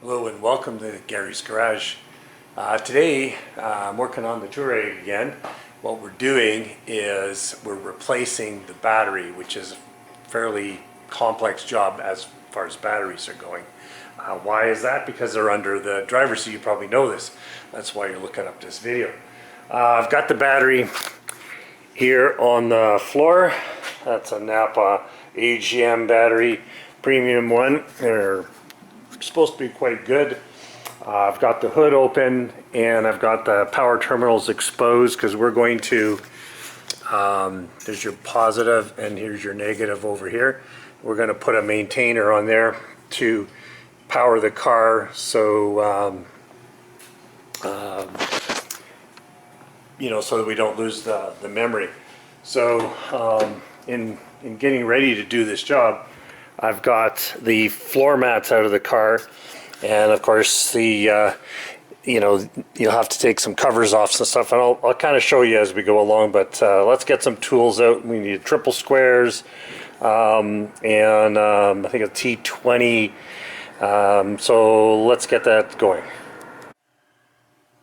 Hello and welcome to Gary's Garage. Today I'm working on the Touareg again. What we're doing is we're replacing the battery, which is a fairly complex job as far as batteries are going. Why is that? Because they're under the driver's seat. You probably know this. That's why you're looking up this video. I've got the battery here on the floor. That's a Napa AGM battery, premium one. They're supposed to be quite good. I've got the hood open and I've got the power terminals exposed because we're going to, there's your positive and here's your negative over here. We're going to put a maintainer on there to power the car, so so that we don't lose the memory. So in getting ready to do this job, I've got the floor mats out of the car, and of course the you'll have to take some covers off and stuff, and I'll kind of show you as we go along, but let's get some tools out. We need triple squares and I think a T20, so let's get that going.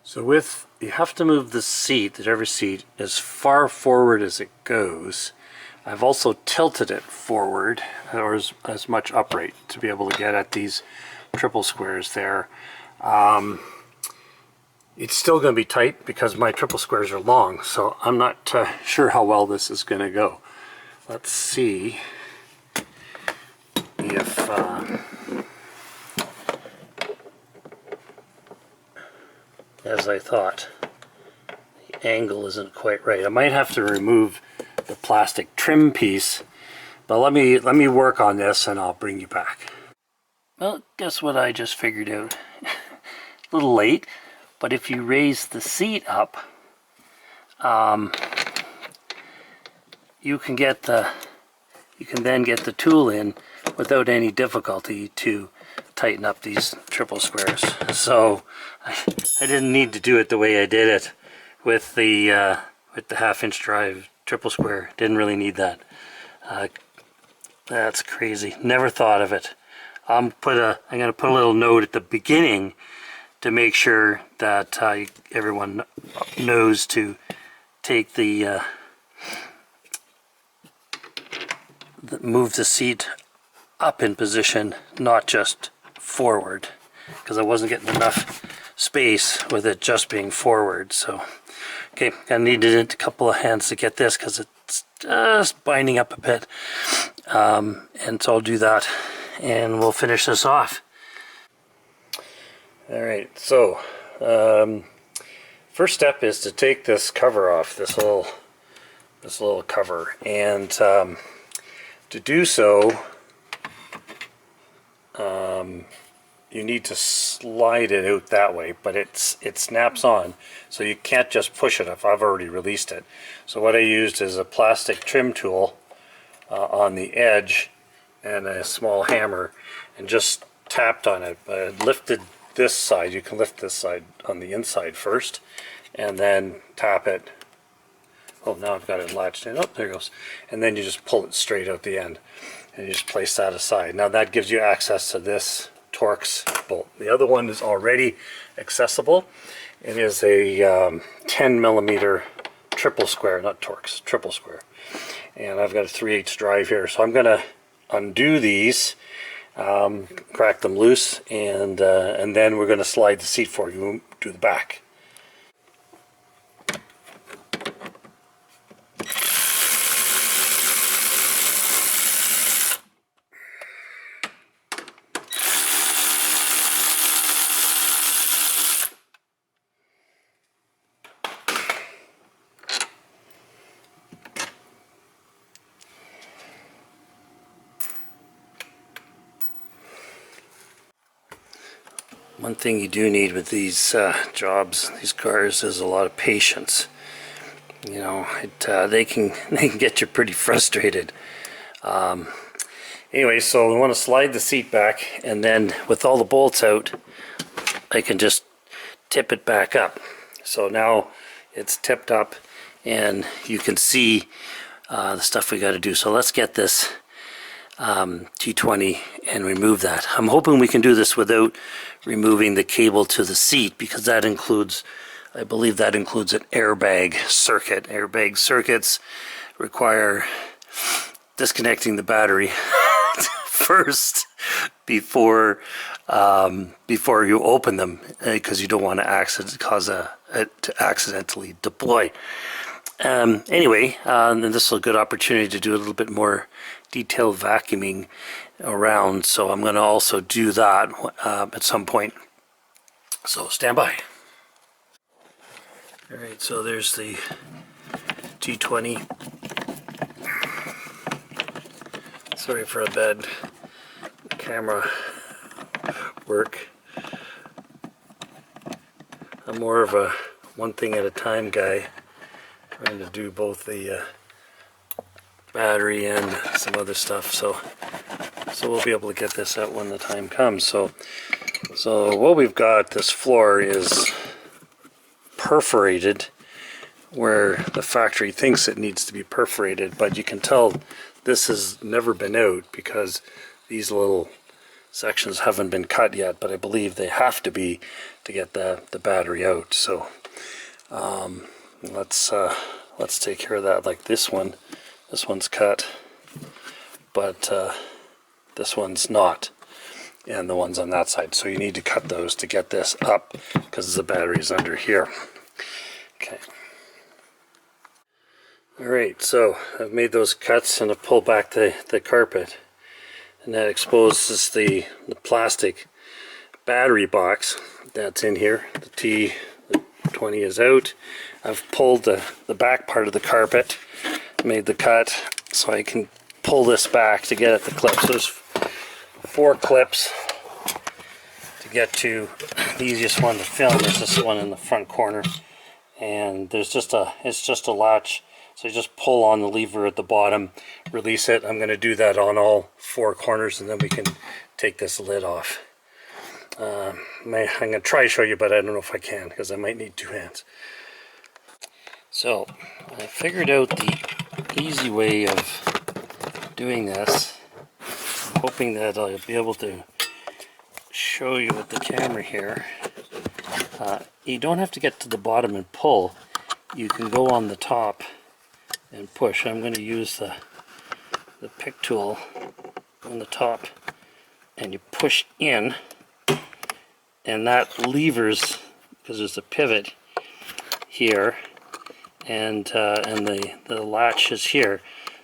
So you have to move the seat, the driver's seat, as far forward as it goes. I've also tilted it forward, or as much upright, to be able to get at these triple squares there. It's still going to be tight because my triple squares are long, so I'm not sure how well this is going to go. Let's see if as I thought, the angle isn't quite right. I might have to remove the plastic trim piece, but let me work on this and I'll bring you back. Well, guess what I just figured out? A little late, but if you raise the seat up, you can then get the tool in without any difficulty to tighten up these triple squares. So I didn't need to do it the way I did it with the half-inch drive triple square. Didn't really need that. That's crazy. Never thought of it. I'm gonna put a little note at the beginning to make sure that everyone knows to take move the seat up in position, not just forward, because I wasn't getting enough space with it just being forward. So okay, I needed a couple of hands to get this because it's just binding up a bit, and so I'll do that and we'll finish this off. Alright, so first step is to take this cover off, this little cover, and to do so you need to slide it out that way, but it snaps on, so you can't just push it up. I've already released it. So what I used is a plastic trim tool on the edge and a small hammer, and just tapped on it. I lifted this side. You can lift this side on the inside first, and then tap it. Oh, now I've got it latched in. Oh, there it goes. And then you just pull it straight out the end, and you just place that aside. Now that gives you access to this Torx bolt. The other one is already accessible. It is a 10 millimeter triple square, not Torx, triple square. And I've got a 3/8 drive here, so I'm going to undo these, crack them loose, and then we're going to slide the seat forward. You do the back. One thing you do need with these jobs, these cars, is a lot of patience. You know, they can get you pretty frustrated. Anyway, so we want to slide the seat back, and then with all the bolts out, I can just tip it back up. So now it's tipped up, and you can see the stuff we got to do. So let's get this T20 and remove that. I'm hoping we can do this without removing the cable to the seat, because that includes, I believe that includes an airbag circuit. Airbag circuits require disconnecting the battery first before you open them, because you don't want to cause it to accidentally deploy. Anyway, and this is a good opportunity to do a little bit more detailed vacuuming around, so I'm going to also do that at some point. So stand by. Alright, so there's the T20. Sorry for a bad camera work. I'm more of a one thing at a time guy, trying to do both the battery and some other stuff, so we'll be able to get this out when the time comes. So what we've got, this floor is perforated where the factory thinks it needs to be perforated, but you can tell this has never been out because these little sections haven't been cut yet, but I believe they have to be to get the battery out. So let's take care of that. Like this one's cut, but this one's not, and the ones on that side, so you need to cut those to get this up because the battery's under here. Okay. Alright, so I've made those cuts and I've pulled back the carpet, and that exposes the plastic battery box that's in here. The T20 is out. I've pulled the back part of the carpet, made the cut so I can pull this back to get at the clips. There's 4 clips to get to. The easiest one to film is this one in the front corner, and there's it's just a latch, so you just pull on the lever at the bottom, release it. I'm going to do that on all 4 corners, and then we can take this lid off. I'm going to try to show you, but I don't know if I can because I might need 2 hands. So I figured out the easy way of doing this. I'm hoping that I'll be able to show you with the camera here. You don't have to get to the bottom and pull. You can go on the top and push. I'm going to use the pick tool on the top, and you push in, and that levers, because there's a pivot here, and the latch is here,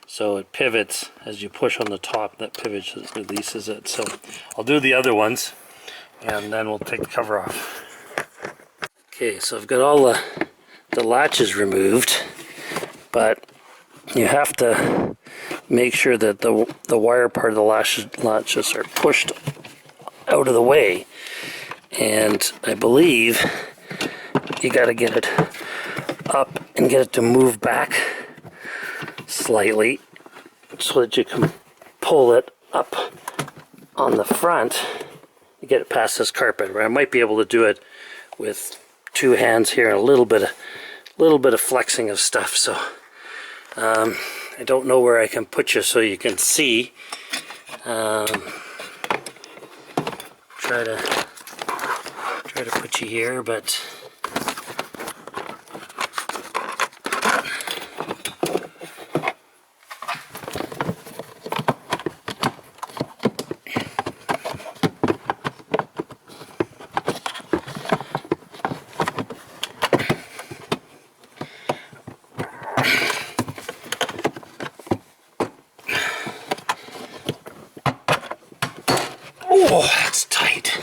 so it pivots as you push on the top. That pivot releases it. So I'll do the other ones, and then we'll take the cover off. Okay, so I've got all the latches removed, but you have to make sure that the wire part of the latches are pushed out of the way, and I believe you got to get it up and get it to move back slightly so that you can pull it up on the front and get it past this carpet. I might be able to do it with 2 hands here and a little bit of flexing of stuff. So I don't know where I can put you so you can see. Try to put you here, but oh, that's tight.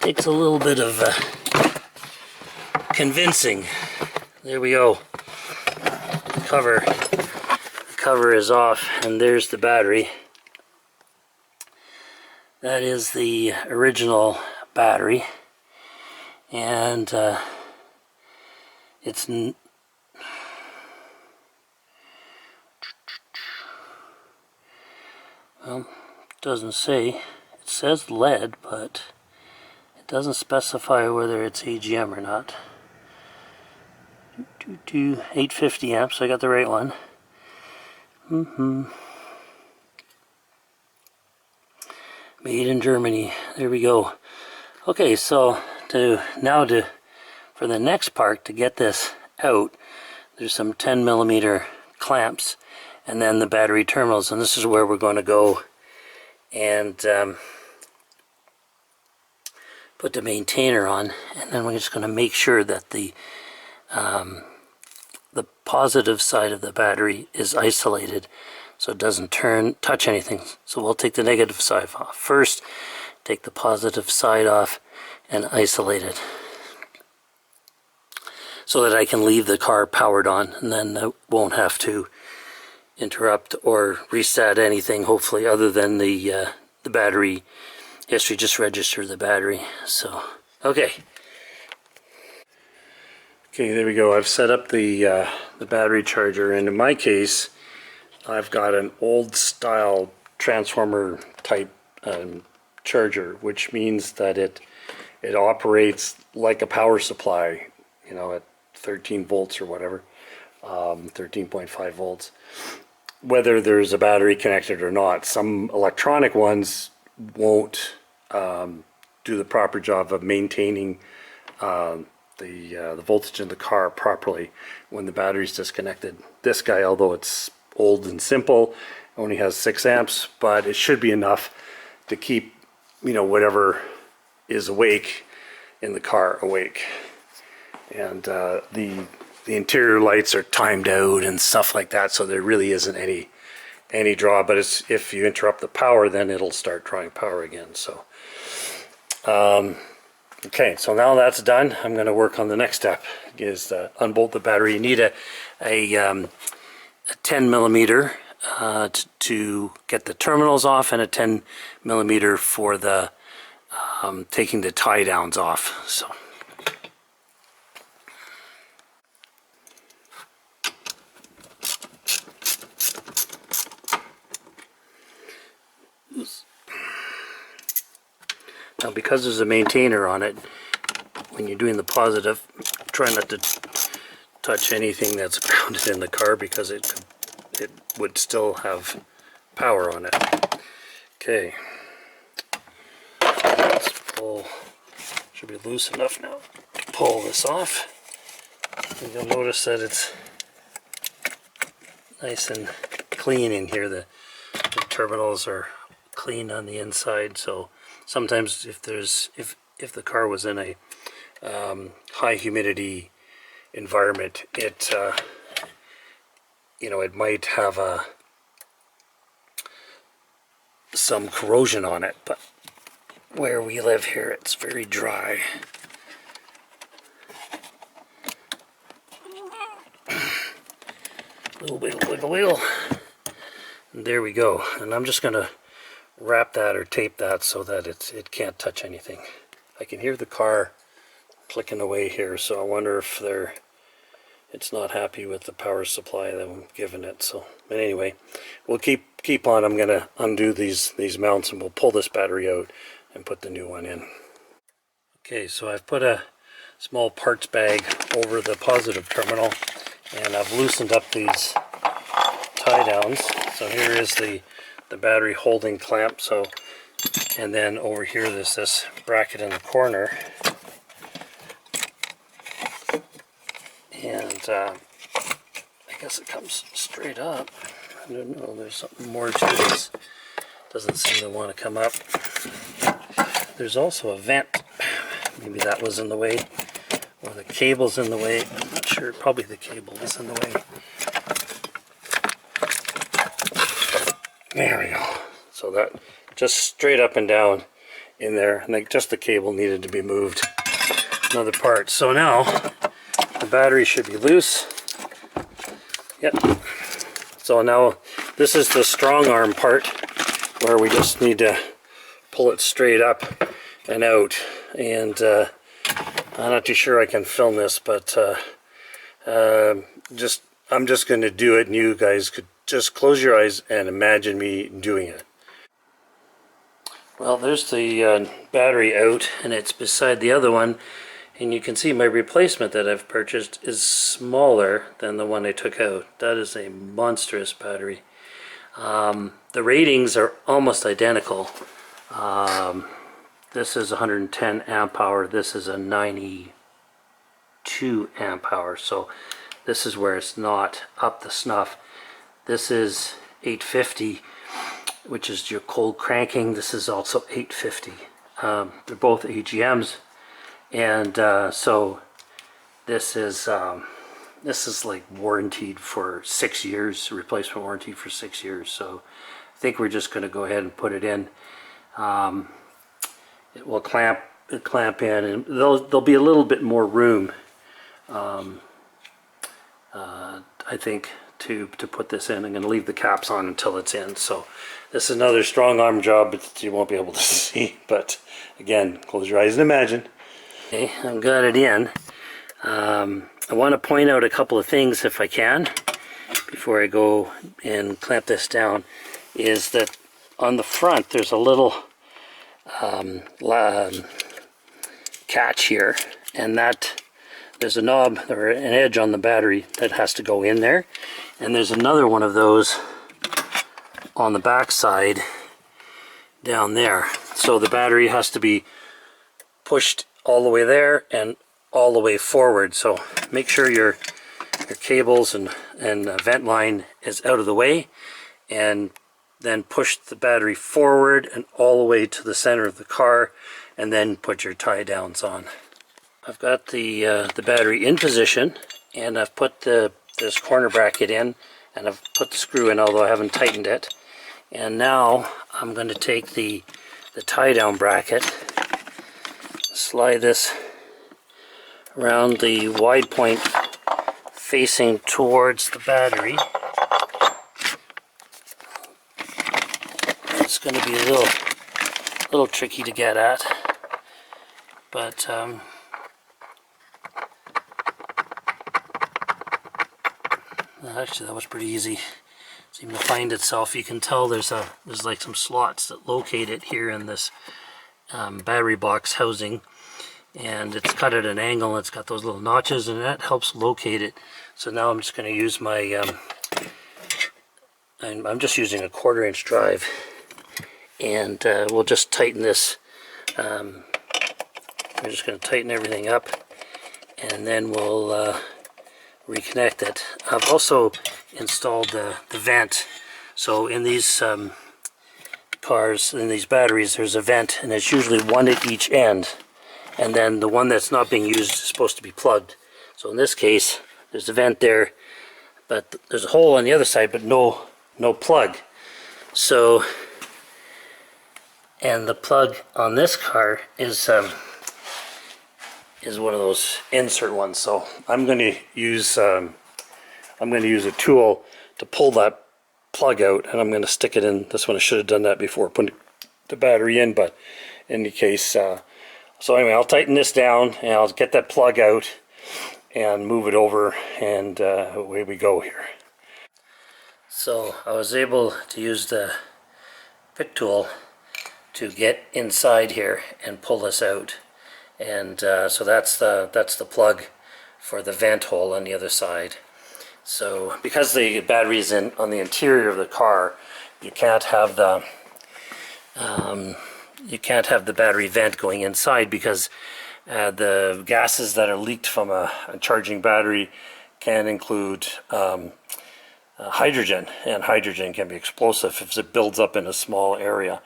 Takes a little bit of convincing. There we go. The cover is off, and there's the battery. That is the original battery, and it's well, it doesn't say. It says lead, but it doesn't specify whether it's AGM or not. 850 amps. I got the right one. Made in Germany. There we go. Okay, so for the next part, to get this out, there's some 10 millimeter clamps and then the battery terminals, and this is where we're going to go and put the maintainer on, and then we're just going to make sure that the positive side of the battery is isolated so it doesn't touch anything. So we'll take the negative side off first, take the positive side off and isolate it so that I can leave the car powered on, and then I won't have to interrupt or reset anything, hopefully, other than the battery history. Just register the battery. So okay, there we go. I've set up the battery charger, and in my case I've got an old style transformer type charger, which means that it operates like a power supply, you know, at 13 volts or whatever, 13.5 volts, whether there's a battery connected or not. Some electronic ones won't do the proper job of maintaining the voltage in the car properly when the battery's disconnected. This guy, although it's old and simple, only has 6 amps, but it should be enough to keep, you know, whatever is awake in the car awake. And the interior lights are timed out and stuff like that, so there really isn't any draw. But if you interrupt the power, then it'll start drawing power again. So okay, so now that's done, I'm going to work on the next step, is unbolt the battery. You need a 10 millimeter to get the terminals off, and a 10 millimeter for the taking the tie downs off. So now, because there's a maintainer on it, when you're doing the positive, try not to touch anything that's grounded in the car, because it would still have power on it. Okay, let's pull. Should be loose enough now to pull this off. And you'll notice that it's nice and clean in here. The terminals are clean on the inside, so sometimes if the car was in a high humidity environment, it you know, it might have some corrosion on it, but where we live here, it's very dry. Little wiggle, wiggle, wiggle. And there we go. And I'm just gonna wrap that or tape that so that it can't touch anything. I can hear the car clicking away here, so I wonder if it's not happy with the power supply that I'm giving it. So, but anyway, we'll keep on. I'm gonna undo these mounts, and we'll pull this battery out and put the new one in. Okay, so I've put a small parts bag over the positive terminal, and I've loosened up these tie downs. So here is the battery holding clamp. So, and then over here there's this bracket in the corner, and I guess it comes straight up. I don't know, there's something more to this. Doesn't seem to want to come up. There's also a vent. Maybe that was in the way, or the cable's in the way. I'm not sure, probably the cable is in the way. There we go. So that just straight up and down in there, and just the cable needed to be moved. Another part. So now the battery should be loose. Yep. So now this is the strong arm part, where we just need to pull it straight up and out. And I'm not too sure I can film this, but I'm just going to do it, and you guys could just close your eyes and imagine me doing it. Well, there's the battery out, and it's beside the other one, And you can see my replacement that I've purchased is smaller than the one I took out. That is a monstrous battery. The ratings are almost identical. This is 110 amp hour, this is a 92 amp hour, so this is where it's not up to snuff. This is 850, which is your cold cranking. This is also 850. They're both AGMs, and so this is like warranted for 6 years, replacement warranty for 6 years. So I think we're just going to go ahead and put it in. It will clamp in, and there'll be a little bit more room, I think, to put this in. I'm going to leave the caps on until it's in. So this is another strong arm job that you won't be able to see, but again, close your eyes and imagine. Okay, I've got it in. I want to point out a couple of things, if I can, before I go and clamp this down, is that on the front there's a little catch here, and that there's a knob or an edge on the battery that has to go in there, and there's another one of those on the back side down there. So the battery has to be pushed all the way there and all the way forward. So make sure your cables and vent line is out of the way, and then push the battery forward and all the way to the center of the car, and then put your tie downs on. I've got the battery in position, and I've put this corner bracket in, and I've put the screw in, although I haven't tightened it. And now I'm going to take the tie down bracket, slide this around the wide point facing towards the battery. It's going to be a little tricky to get at, but actually that was pretty easy. Seemed to find itself. You can tell there's like some slots that locate it here in this battery box housing, and it's cut at an angle. It's got those little notches, and that helps locate it. So now I'm just going to use my I'm just using a 1/4 inch drive, and we'll just tighten this. We're just going to tighten everything up, and then we'll reconnect it. I've also installed the vent. So in these cars, in these batteries, there's a vent, and it's usually one at each end, and then the one that's not being used is supposed to be plugged. So in this case, there's a vent there, but there's a hole on the other side, but no plug. So, and the plug on this car is one of those insert ones. So I'm going to use a tool to pull that plug out, and I'm going to stick it in this one. I should have done that before putting the battery in, but in any case, so anyway, I'll tighten this down, and I'll get that plug out and move it over, and away we go here. So I was able to use the pick tool to get inside here and pull this out, and so that's the plug for the vent hole on the other side. So because the battery is on the interior of the car, you can't have the battery vent going inside, because the gases that are leaked from a charging battery can include hydrogen, and hydrogen can be explosive if it builds up in a small area.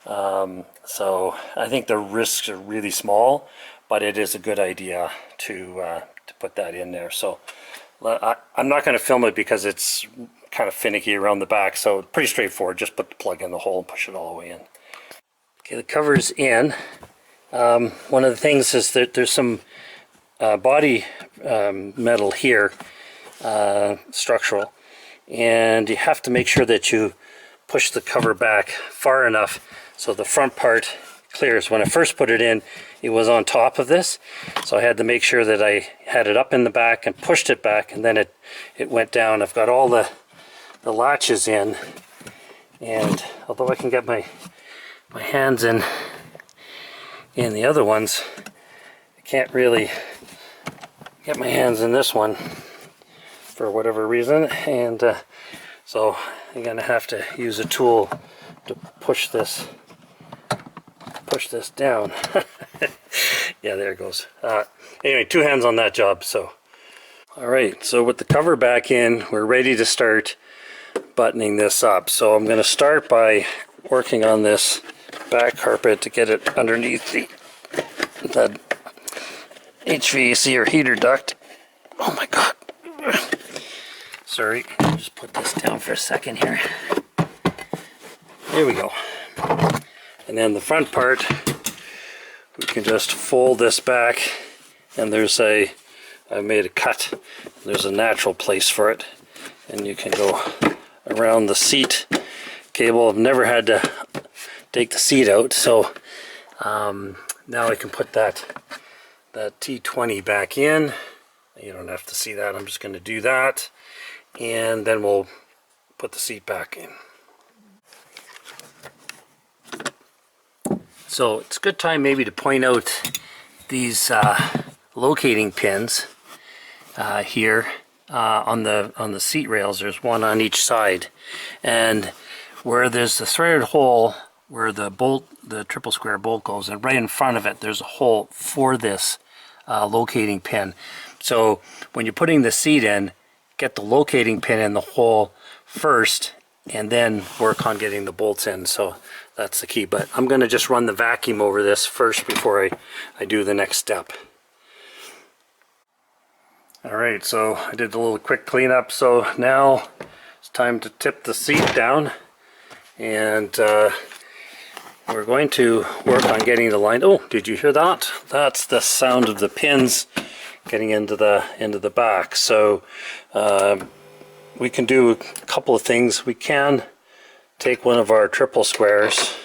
So I think the risks are really small, but it is a good idea to put that in there. So I'm not going to film it because it's kind of finicky around the back, so pretty straightforward. Just put the plug in the hole and push it all the way in. Okay, the cover's in. One of the things is that there's some body metal here, structural, and you have to make sure that you push the cover back far enough so the front part clears. When I first put it in, it was on top of this, so I had to make sure that I had it up in the back and pushed it back, and then it went down. I've got all the latches in, and although I can get my hands in the other ones, I can't really get my hands in this one for whatever reason, and so I'm gonna have to use a tool to push this down. Yeah, there it goes. Anyway, 2 hands on that job. So all right, so with the cover back in, we're ready to start buttoning this up. So I'm going to start by working on this back carpet to get it underneath the HVAC or heater duct. Oh my god. Sorry, just put this down for a second here. There we go. And then the front part, we can just fold this back, and I made a cut. There's a natural place for it, and you can go around the seat cable. I've never had to take the seat out, so now I can put that T20 back in. You don't have to see that. I'm just going to do that, and then we'll put the seat back in. So it's a good time maybe to point out these locating pins here on the seat rails. There's one on each side, and where there's the threaded hole where the triple square bolt goes, and right in front of it there's a hole for this locating pin. So when you're putting the seat in, get the locating pin in the hole first, and then work on getting the bolts in. So that's the key. But I'm going to just run the vacuum over this first before I do the next step. Alright, so I did a little quick cleanup. So now it's time to tip the seat down, and we're going to work on getting the line. Oh, did you hear that? That's the sound of the pins getting into the back. So we can do a couple of things. We can take one of our triple squares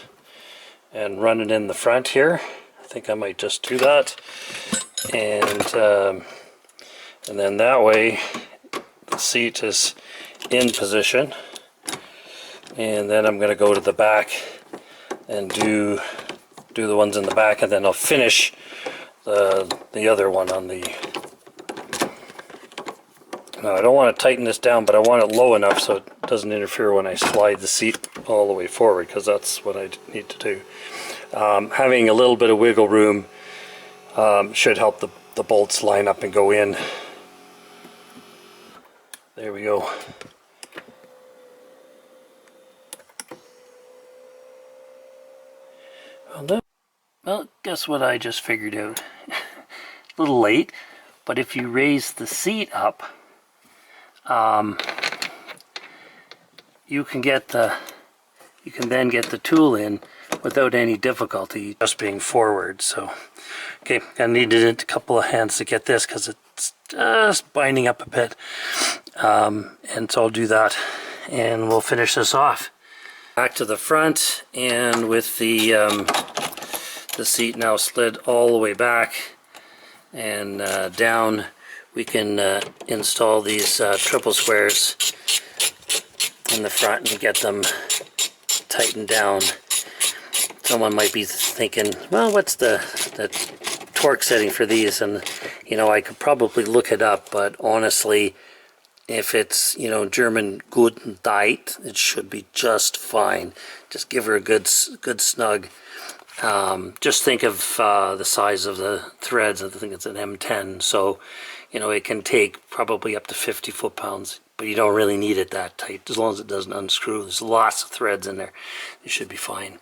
and run it in the front here. I think I might just do that, and then that way the seat is in position, and then I'm going to go to the back and do the ones in the back, and then I'll finish the other one on the. Now I don't want to tighten this down, but I want it low enough so it doesn't interfere when I slide the seat all the way forward, because that's what I need to do. Having a little bit of wiggle room should help the bolts line up and go in. There we go. Well, guess what I just figured out? A little late, but if you raise the seat up, you can then get the tool in without any difficulty, just being forward. So, okay, I needed a couple of hands to get this because it's just binding up a bit, and so I'll do that, and we'll finish this off. Back to the front, and with the seat now slid all the way back and down, we can install these triple squares in the front and get them tightened down. Someone might be thinking, well, what's the torque setting for these? And I could probably look it up, but honestly, if it's German Guten Diet, it should be just fine. Just give her a good snug. Just think of the size of the threads. I think it's an M10, so it can take probably up to 50 foot-pounds, but you don't really need it that tight, as long as it doesn't unscrew. There's lots of threads in there. You should be fine.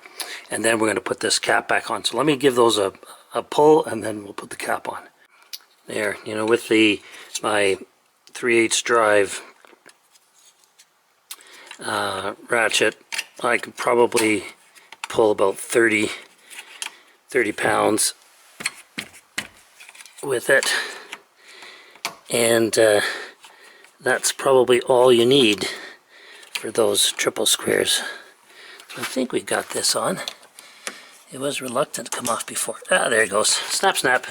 And then we're going to put this cap back on. So let me give those a pull, and then we'll put the cap on. There, with my 3/8 drive ratchet, I could probably pull about 30 pounds with it, and that's probably all you need for those triple squares. So I think we got this on. It was reluctant to come off before. There it goes. Snap, snap.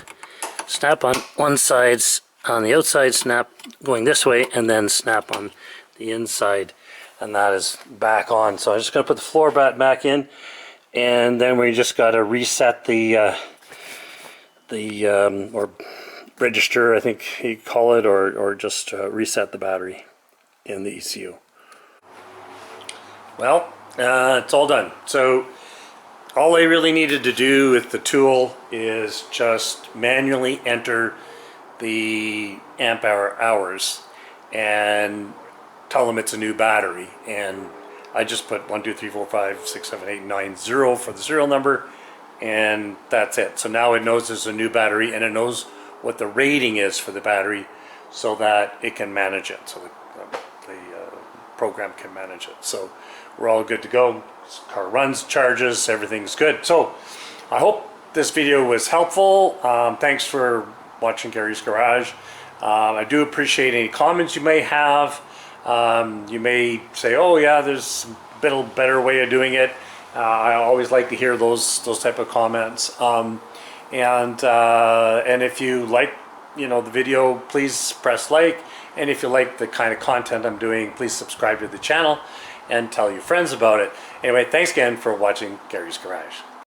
Snap on one side, on the outside, snap going this way, and then snap on the inside, and that is back on. So I'm just going to put the floor mat back in, and then we just got to reset the or register, I think you call it, or just reset the battery in the ECU. Well, it's all done. So all I really needed to do with the tool is just manually enter the amp hour hours and tell them it's a new battery. And I just put 1, 2, 3, 4, 5, 6, 7, 8, 9, 0 for the serial number, and that's it. So now it knows there's a new battery, and it knows what the rating is for the battery so that it can manage it. So the program can manage it. So we're all good to go. This car runs, charges, everything's good. So I hope this video was helpful. Thanks for watching Gary's Garage. I do appreciate any comments you may have. You may say, oh yeah, there's a better way of doing it. I always like to hear those type of comments. And if you like the video, please press like. And if you like the kind of content I'm doing, please subscribe to the channel and tell your friends about it. Anyway, thanks again for watching Gary's Garage.